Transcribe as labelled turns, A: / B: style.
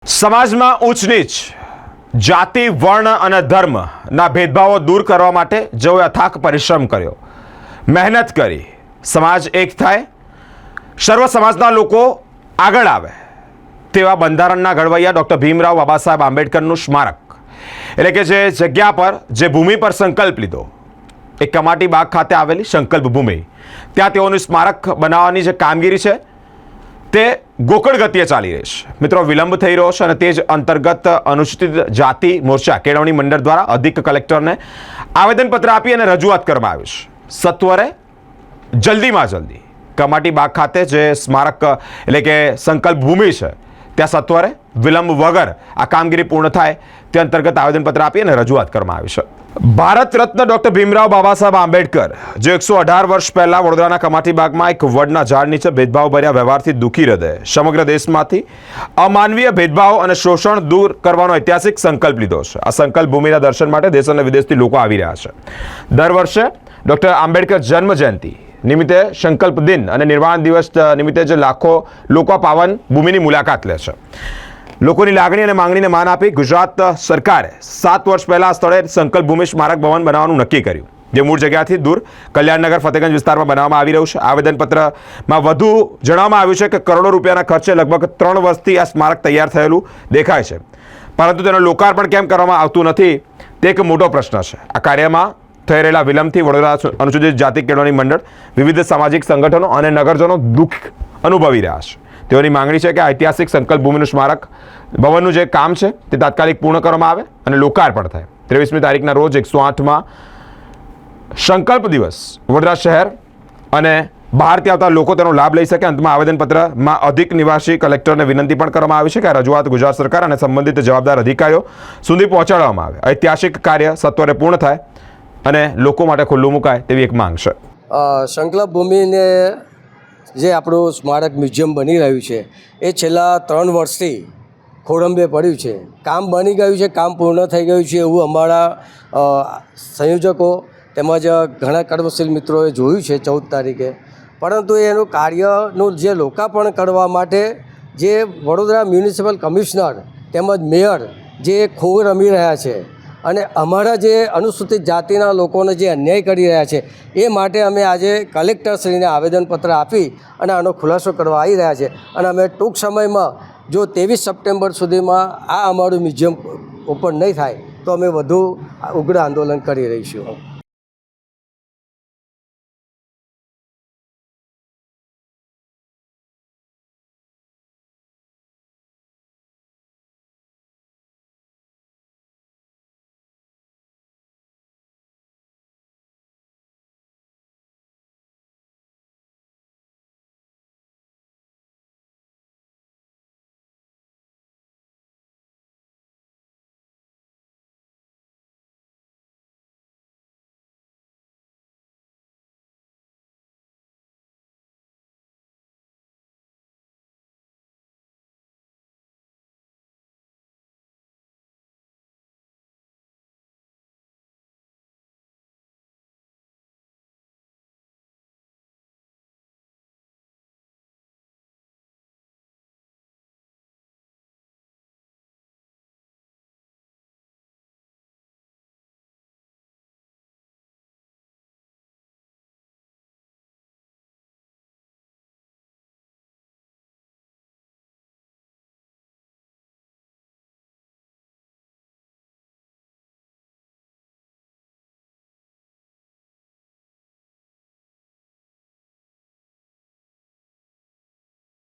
A: સમાજમાં ઊંચ નીચ, જાતિ, વર્ણ અને ધર્મના ભેદભાવો દૂર કરવા માટે જેઓએ અથાક પરિશ્રમ કર્યો, મહેનત કરી, સમાજ એક થાય, સર્વ સમાજના લોકો આગળ આવે તેવા બંધારણના ઘડવૈયા ડૉક્ટર ભીમરાવ બાબાસાહેબ આંબેડકરનું સ્મારક એટલે કે જે જગ્યા પર જે ભૂમિ પર સંકલ્પ લીધો એ કમાટી બાગ ખાતે આવેલી સંકલ્પ ભૂમિ, ત્યાં તેઓનું સ્મારક બનાવવાની જે કામગીરી છે તે ગોકળ ગતિએ ચાલી રહી છે. મિત્રો, વિલંબ થઈ રહ્યો છે અને તે જ અંતર્ગત અનુસૂચિત જાતિ મોરચા કેળવણી મંડળ દ્વારા અધિક કલેક્ટરને આવેદનપત્ર આપી અને રજૂઆત કરવામાં આવી છે. સત્વરે જલ્દીમાં જલ્દી કમાટી બાગ ખાતે જે સ્મારક એટલે કે સંકલ્પ ભૂમિ છે ત્યાં સત્વરે વિલંબ વગર આ કામગીરી પૂર્ણ થાય તે અંતર્ગત આવેદનપત્ર આપી અને રજૂઆત કરવામાં આવી છે. ભારત રત્ન ડૉક્ટર ભીમરાવ બાબાસાહેબ આંબેડકર જે 118 વર્ષ પહેલા વડોદરાના કમાટી બાગમાં એક વડના ઝાડ નીચે ભેદભાવભર્યા વ્યવહારથી દુઃખી હૃદયે સમગ્ર દેશમાંથી અમાનવીય ભેદભાવ અને શોષણ દૂર કરવાનો ઐતિહાસિક સંકલ્પ લીધો છે. આ સંકલ્પ ભૂમિના દર્શન માટે દેશ અને વિદેશથી લોકો આવી રહ્યા છે. દર વર્ષે ડૉક્ટર આંબેડકર જન્મ જયંતિ નિમિત્તે સંકલ્પ દિન અને નિર્વાણ દિવસ નિમિત્તે જે લાખો લોકો પાવન ભૂમિની મુલાકાત લે છે. લોકોની લાગણી અને માંગણીને માન આપી ગુજરાત સરકારે 7 વર્ષ પહેલા આ સ્થળે સંકલ્પ ભૂમિ સ્મારક ભવન બનાવવાનું નક્કી કર્યું, જે મૂળ જગ્યાથી દૂર કલ્યાણનગર ફતેગંજ વિસ્તારમાં બનાવવામાં આવી રહ્યું છે. આવેદનપત્રમાં વધુ જણાવવામાં આવ્યું છે કે કરોડો રૂપિયાના ખર્ચે લગભગ 3 વર્ષથી આ સ્મારક તૈયાર થયેલું દેખાય છે, પરંતુ તેનું લોકાર્પણ કેમ કરવામાં આવતું નથી તે એક મોટો પ્રશ્ન છે. આ કાર્યમાં થઈ રહેલા વિલંબથી વડોદરા અનુસૂચિત જાતિ કેળવણી મંડળ, વિવિધ સામાજિક સંગઠનો અને નગરજનો દુઃખ અનુભવી રહ્યા છે. તેઓની માંગણી છે કે ઐતિહાસિક સંકલ્પ ભૂમિનું સ્મારક ભવનનું જે કામ છે તે તાત્કાલિક પૂર્ણ કરવામાં આવે અને લોકાર્પણ થાય. 23મી તારીખના રોજ 108માં સંકલ્પ દિવસ વડોદરા શહેર અને બહારથી આવતા લોકો તેનો લાભ લઈ શકે. અંતમાં આવેદનપત્રમાં અધિક નિવાસી કલેક્ટરને વિનંતી પણ કરવામાં આવી છે કે આ રજૂઆત ગુજરાત સરકાર અને સંબંધિત જવાબદાર અધિકારીઓ સુધી પહોંચાડવામાં આવે, ઐતિહાસિક કાર્ય સત્વરે પૂર્ણ થાય અને લોકો માટે ખુલ્લું મુકાય તેવી એક માંગ છે.
B: સંકલ્પ ભૂમિને જે આપણું સ્મારક મ્યુઝિયમ બની રહ્યું છે એ છેલ્લા 3 વર્ષથી ખોરંભે પડ્યું છે. કામ બની ગયું છે, કામ પૂર્ણ થઈ ગયું છે એવું અમારા સંયોજકો તેમજ ઘણા કર્મશીલ મિત્રોએ જોયું છે 14 તારીખે. પરંતુ એનું કાર્યનું જે લોકાર્પણ કરવા માટે જે વડોદરા મ્યુનિસિપલ કમિશનર તેમજ મેયર જે ખૂબ રમી રહ્યા છે અને અમારા જે અનુસૂચિત જાતિના લોકોને જે અન્યાય કરી રહ્યા છે એ માટે અમે આજે કલેક્ટરશ્રીને આવેદનપત્ર આપી અને આનો ખુલાસો કરવા આવી રહ્યા છે. અને અમે ટૂંક સમયમાં જો 23 સપ્ટેમ્બર સુધીમાં આ અમારું મ્યુઝિયમ ઓપન નહીં થાય તો અમે વધુ ઉગ્ર આંદોલન કરી રહીશું.